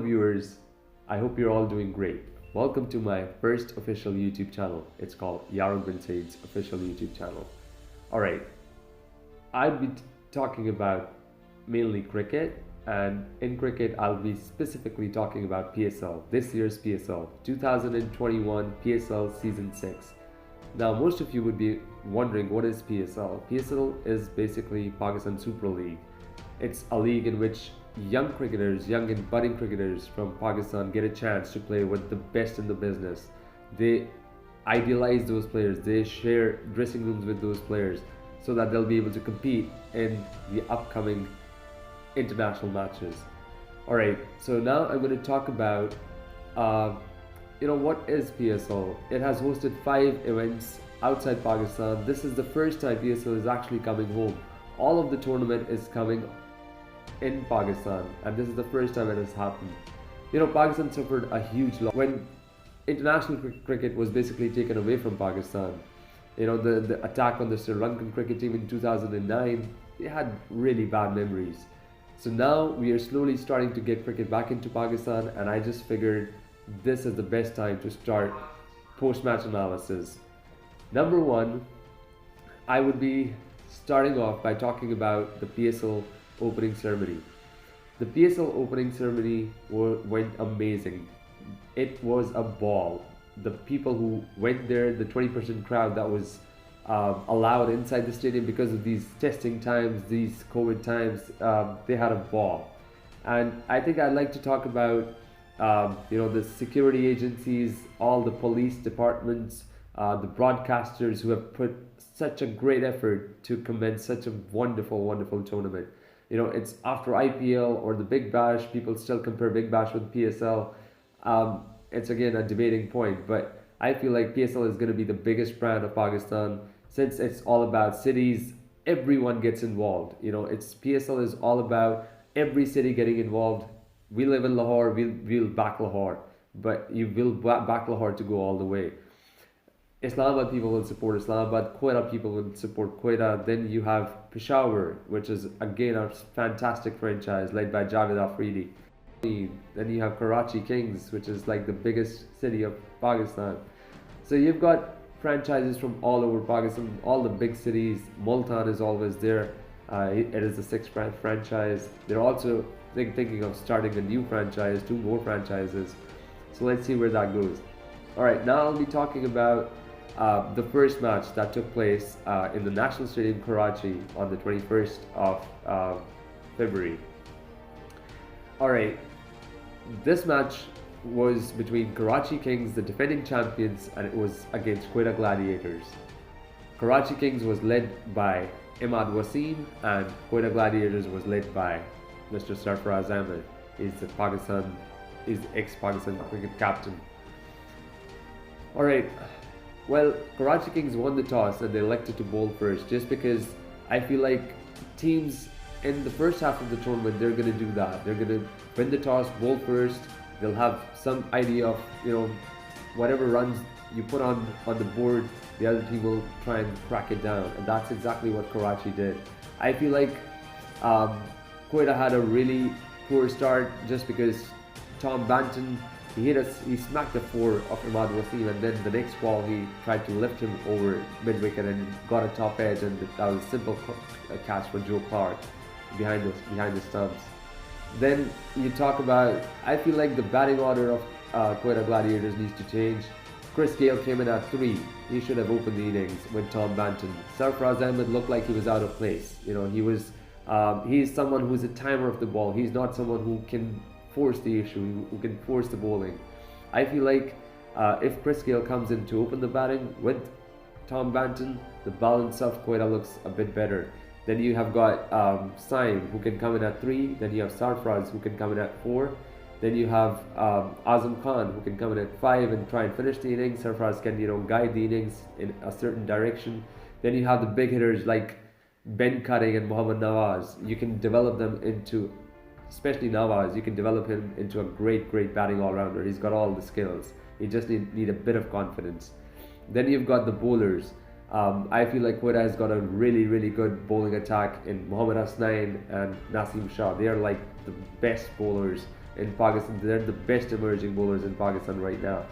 viewers, I hope you're all doing great. Welcome to my first official YouTube channel. It's called Yaruq bin Saeed's official YouTube channel. Alright, I'll be talking about mainly cricket, and in cricket I'll be specifically talking about PSL, this year's PSL, 2021 PSL Season 6. Now most of you would be wondering what is PSL. PSL is basically Pakistan Super League. It's a league in which young cricketers, young and budding cricketers from Pakistan get a chance to play with the best in the business. They idealize those players, they share dressing rooms with those players so that they'll be able to compete in the upcoming international matches. Alright, so now I'm going to talk about what is PSL. It has hosted 5 events outside Pakistan. This is the first time PSL is actually coming home. All of the tournament is coming in Pakistan, and this is the first time it has happened. Pakistan suffered a huge loss when international cricket was basically taken away from Pakistan. The attack on the Sri Lankan cricket team in 2009, they had really bad memories. So now we are slowly starting to get cricket back into Pakistan, and I just figured this is the best time to start post-match analysis. Number one, I would be starting off by talking about the PSL opening ceremony. The PSL opening ceremony went amazing. It was a ball. The people who went there, the 20% crowd that was allowed inside the stadium because of these testing times, these COVID times, they had a ball. And I think I'd like to talk about the security agencies, all the police departments, the broadcasters who have put such a great effort to commence such a wonderful tournament. It's after IPL or the Big Bash. People still compare Big Bash with PSL. It's again a debating point, but I feel like PSL is going to be the biggest brand of Pakistan since it's all about cities. Everyone gets involved. PSL is all about every city getting involved. We live in Lahore, we'll back Lahore, but you will back Lahore to go all the way. Islamabad people will support Islamabad, Quetta people will support Quetta. Then you have Peshawar, which is again a fantastic franchise led by Javed Afridi. Then you have Karachi Kings, which is like the biggest city of Pakistan. So you've got franchises from all over Pakistan, all the big cities. Multan is always there. It is the 6th franchise. They're also thinking of starting a new franchise, 2 more franchises. So let's see where that goes. Alright, now I'll be talking about the first match that took place in the National Stadium, Karachi on the 21st of February. Alright, this match was between Karachi Kings, the defending champions, and it was against Quetta Gladiators. Karachi Kings was led by Imad Wasim, and Quetta Gladiators was led by Mr. Sarfaraz Ahmed. He's ex-Pakistan cricket captain. Alright, well, Karachi Kings won the toss and they elected to bowl first, just because I feel like teams in the first half of the tournament, they're going to do that. They're going to win the toss, bowl first. They'll have some idea of, whatever runs you put on the board, the other team will try and crack it down. And that's exactly what Karachi did. I feel like Quetta had a really poor start just because Tom Banton, he smacked the 4 of Imad Wasim, and then the next ball he tried to lift him over mid-wicket and got a top edge, and that was a simple catch for Joe Clark behind the stumps. Then you talk about, I feel like the batting order of Quetta Gladiators needs to change. Chris Gale came in at 3. He should have opened the innings with Tom Banton. Sarfaraz Ahmed looked like he was out of place. He's someone who's a timer of the ball. He's not someone who can force the issue, who can force the bowling. I feel like if Chris Gale comes in to open the batting with Tom Banton, the balance of Quetta looks a bit better. Then you have got Saeed, who can come in at 3. Then you have Sarfaraz, who can come in at 4. Then you have Azam Khan, who can come in at 5 and try and finish the innings. Sarfaraz can guide the innings in a certain direction. Then you have the big hitters like Ben Cutting and Mohammad Nawaz. You can develop them into, especially Nawaz, you can develop him into a great batting all-rounder. He's got all the skills. You just need a bit of confidence. Then you've got the bowlers. I feel like Quetta has got a really good bowling attack in Mohammad Hasnain and Naseem Shah. They are like the best bowlers in Pakistan. They're the best emerging bowlers in Pakistan right now.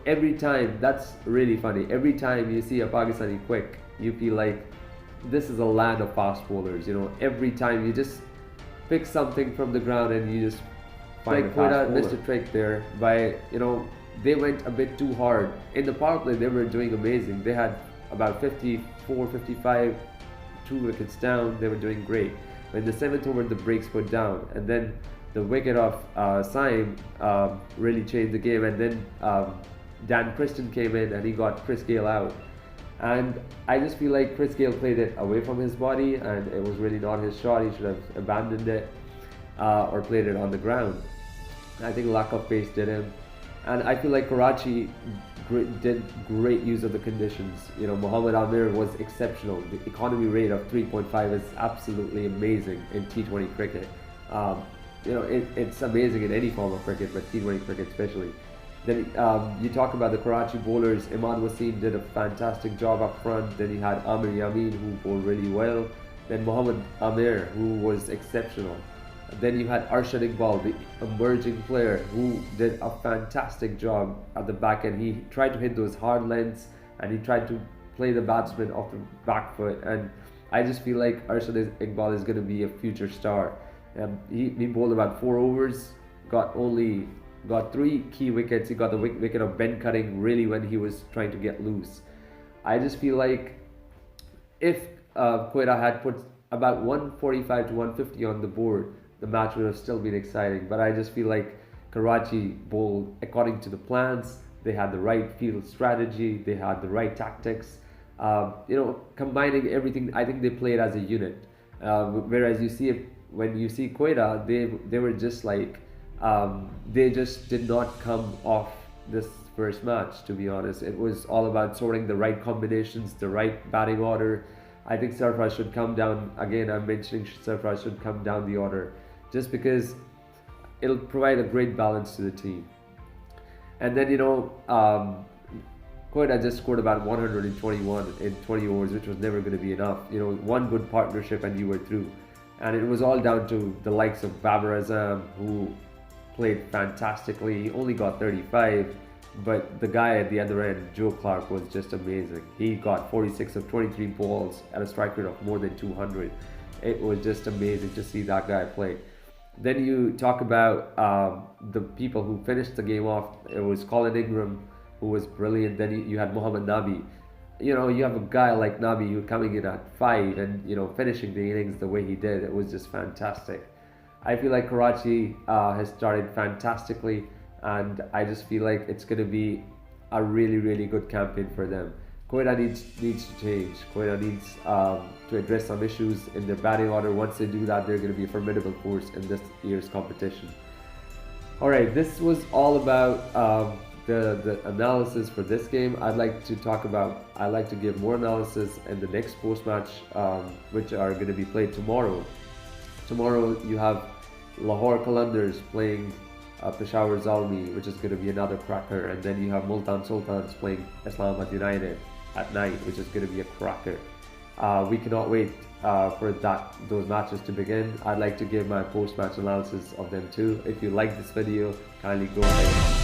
Every time, that's really funny. Every time you see a Pakistani quick, you feel like this is a land of fast bowlers. Every time you just pick something from the ground and you just find a fast bowler. Missed a trick there by, they went a bit too hard. In the power play, they were doing amazing. They had about 54, 55, 2 wickets down. They were doing great. When the 7th over, the breaks put down, and then the wicket of Saeed really changed the game, and then Dan Preston came in and he got Chris Gayle out. And I just feel like Chris Gayle played it away from his body, and it was really not his shot. He should have abandoned it or played it on the ground. I think lack of pace did him. And I feel like Karachi did great use of the conditions. Mohammad Amir was exceptional. The economy rate of 3.5 is absolutely amazing in T20 cricket. It's amazing in any form of cricket, but T20 cricket especially. Then you talk about the Karachi bowlers. Imad Wasim did a fantastic job up front. Then you had Amir Yamin, who bowled really well. Then Mohammad Amir, who was exceptional. Then you had Arshad Iqbal, the emerging player, who did a fantastic job at the back end. He tried to hit those hard lengths, and he tried to play the batsman off the back foot. And I just feel like Arshad Iqbal is going to be a future star. He bowled about 4 overs, got 3 key wickets. He got the wicket of Ben Cutting really when he was trying to get loose. I just feel like if Quetta had put about 145 to 150 on the board, the match would have still been exciting. But I just feel like Karachi bowled according to the plans. They had the right field strategy. They had the right tactics. Combining everything, I think they played as a unit. Whereas when you see Quetta, they were just like, they just did not come off this first match, to be honest. It was all about sorting the right combinations, the right batting order. I think Sarfraz should come down. Again, I'm mentioning Sarfraz should come down the order, just because it'll provide a great balance to the team. And then, Quetta just scored about 121 in 20 overs, which was never going to be enough. One good partnership and you were through. And it was all down to the likes of Babar Azam, who played fantastically. He only got 35, but the guy at the other end, Joe Clark, was just amazing. He got 46 of 23 balls at a strike rate of more than 200. It was just amazing to see that guy play. Then you talk about the people who finished the game off. It was Colin Ingram, who was brilliant. Then you had Mohammad Nabi. You have a guy like Nabi who coming in at 5 and finishing the innings the way he did. It was just fantastic. I feel like Karachi has started fantastically, and I just feel like it's going to be a really, really good campaign for them. Quetta needs to change. Quetta needs to address some issues in their batting order. Once they do that, they're going to be a formidable force in this year's competition. Alright, this was all about the analysis for this game. I'd like to give more analysis in the next post-match, which are going to be played tomorrow. Tomorrow you have Lahore Qalandars playing Peshawar Zalmi, which is going to be another cracker, and then you have Multan Sultans playing Islamabad United at night, which is going to be a cracker. We cannot wait for those matches to begin. I'd like to give my post-match analysis of them too. If you like this video, kindly go ahead